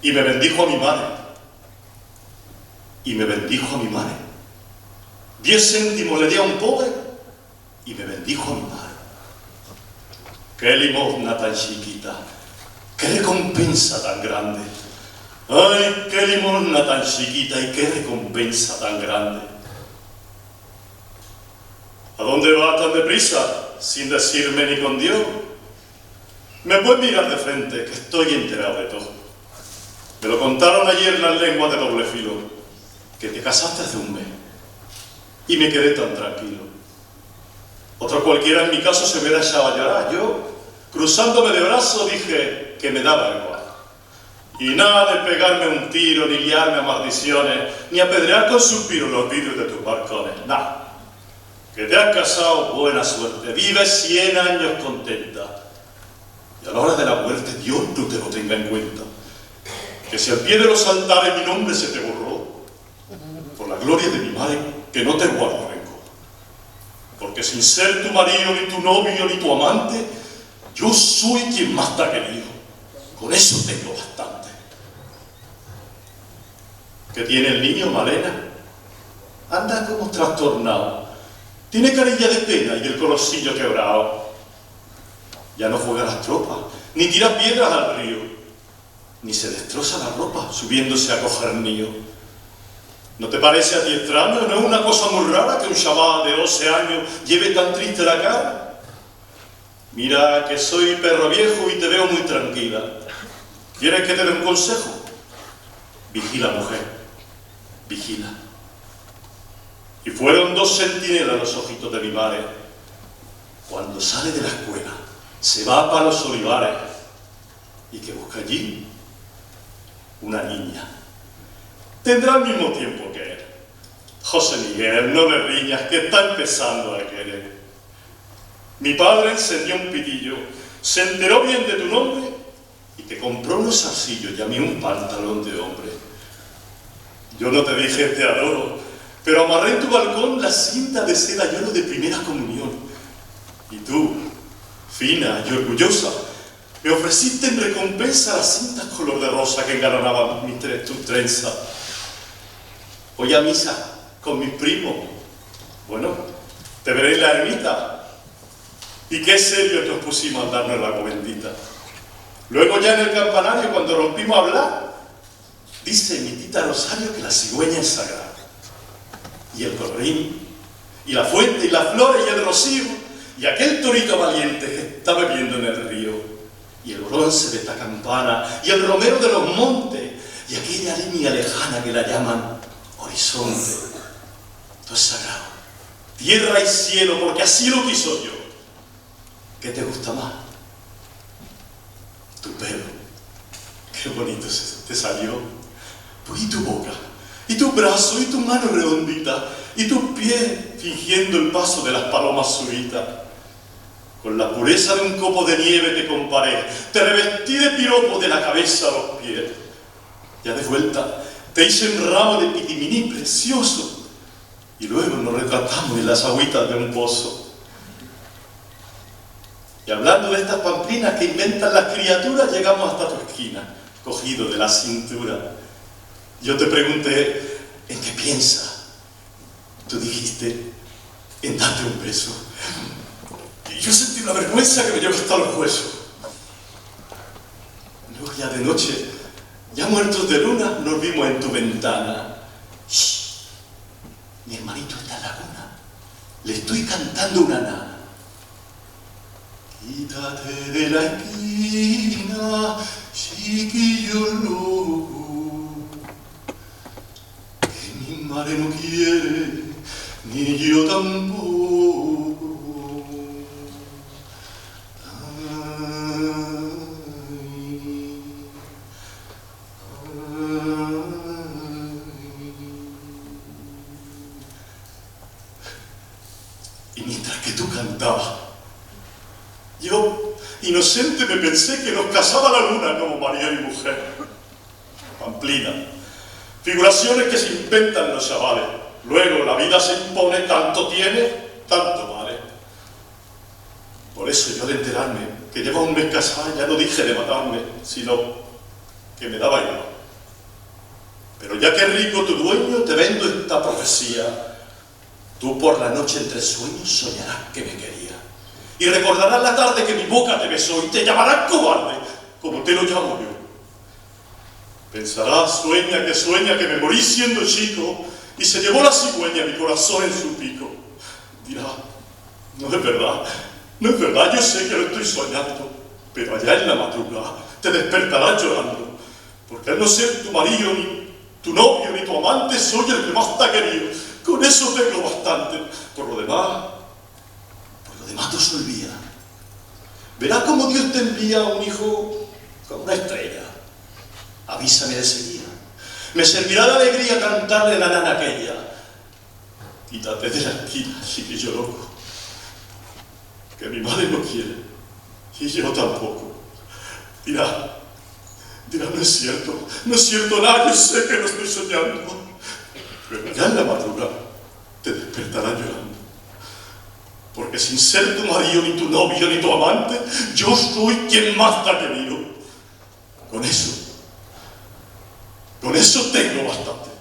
Y me bendijo a mi madre. Y me bendijo a mi madre. 10 céntimos le di a un pobre y me bendijo a mi madre. Qué limosna tan chiquita, qué recompensa tan grande. Ay, qué limosna tan chiquita y qué recompensa tan grande. ¿A dónde vas tan deprisa, sin decirme ni con Dios? Me puedes mirar de frente, que estoy enterado de todo. Me lo contaron ayer las lenguas de doble filo, que te casaste hace un mes, y me quedé tan tranquilo. Otro cualquiera en mi caso se hubiera echado a llorar. Yo, cruzándome de brazos, dije que me daba igual. Y nada de pegarme un tiro, ni liarme a maldiciones, ni apedrear con suspiros los vidrios de tus balcones. Nada. Que te has casado, buena suerte. Vives 100 años contenta. Y a la hora de la muerte, Dios no te lo tenga en cuenta. Que si al pie de los altares mi nombre se te borró, por la gloria de mi madre, que no te guardo rencor. Porque sin ser tu marido, ni tu novio, ni tu amante, yo soy quien más te ha querido. Con eso tengo bastante. ¿Qué tiene el niño, Malena? Anda como trastornado. Tiene carilla de pena y el colorcillo quebrado. Ya no juega a las tropas, ni tira piedras al río, ni se destroza la ropa subiéndose a coger nido. ¿No te parece a ti extraño? ¿No es una cosa muy rara que un chaval de 12 años lleve tan triste la cara? Mira que soy perro viejo y te veo muy tranquila. ¿Quieres que te dé un consejo? Vigila, mujer, vigila. Y fueron 2 centinelas los ojitos de mi madre. Cuando sale de la escuela, se va para los olivares y que busca allí una niña. Tendrá el mismo tiempo que él. José Miguel, no me riñas, que está empezando a querer. Mi padre encendió un pitillo, se enteró bien de tu nombre y te compró unos zarcillos y a mí un pantalón de hombre. Yo no te dije te adoro, pero amarré en tu balcón la cinta de seda y oro de primera comunión. Y tú, fina y orgullosa, me ofreciste en recompensa las cintas color de rosa que engalanaban tus trenzas. Voy a misa con mis primos. Bueno, te veré en la ermita. Y qué serio nos pusimos a darnos la bendita. Luego ya en el campanario, cuando rompimos a hablar, dice mi tita Rosario que la cigüeña es sagrada. Y el colorín, y la fuente, y las flores, y el rocío, y aquel torito valiente que está bebiendo en el río, y el bronce de esta campana, y el romero de los montes, y aquella línea lejana que la llaman horizonte. Todo es sagrado, tierra y cielo, porque así lo quiso yo. ¿Qué te gusta más? Tu pelo, qué bonito te salió. Pues y tu boca, y tu brazo, y tu mano redondita, y tus pies fingiendo el paso de las palomas subitas. Con la pureza de un copo de nieve te comparé, te revestí de piropo de la cabeza a los pies. Ya de vuelta te hice un ramo de pitiminí precioso y luego nos retratamos en las agüitas de un pozo. Y hablando de estas pamplinas que inventan las criaturas, llegamos hasta tu esquina, cogido de la cintura. Yo te pregunté, ¿en qué piensas? Tú dijiste, en darte un beso. Y yo sentí una vergüenza que me llegó hasta los huesos. Luego ya de noche, ya muertos de luna, nos vimos en tu ventana. ¡Shh! Mi hermanito está en la cuna. Le estoy cantando una nana. Quítate de la esquina, chiquillo loco, que mi madre no quiere, ni yo tampoco. Y mientras que tú cantabas, yo, inocente, me pensé que nos casaba la luna como marido y mujer. Pamplina, figuraciones que se inventan los chavales. Luego la vida se impone, tanto tiene, tanto vale. Por eso yo al enterarme que lleva un mes casada ya no dije de matarme, sino que me daba igual. Pero ya que rico tu dueño, te vendo esta profecía. Tú por la noche entre sueños soñarás que me quería. Y recordarás la tarde que mi boca te besó y te llamarás cobarde, como te lo llamo yo. Pensarás, sueña que me morí siendo chico y se llevó la cigüeña mi corazón en su pico. Dirá, no es verdad, yo sé que lo estoy soñando, pero allá en la madrugada te despertarás llorando, porque al no ser tu marido, ni tu novio, ni tu amante, soy el que más te ha querido. Con eso tengo bastante. Por lo demás te se olvida. Verás cómo Dios te envía un hijo como una estrella. Avísame de seguida. Me servirá de alegría cantarle la nana aquella. Quítate de la esquina, chiquillo loco, que mi madre no quiere, y yo tampoco. Dirá, no es cierto nada, yo sé que lo estoy soñando. Pero ya en la madrugada te despertarás llorando. Porque sin ser tu marido, ni tu novio, ni tu amante, yo soy quien más te ha querido. Con eso tengo bastante.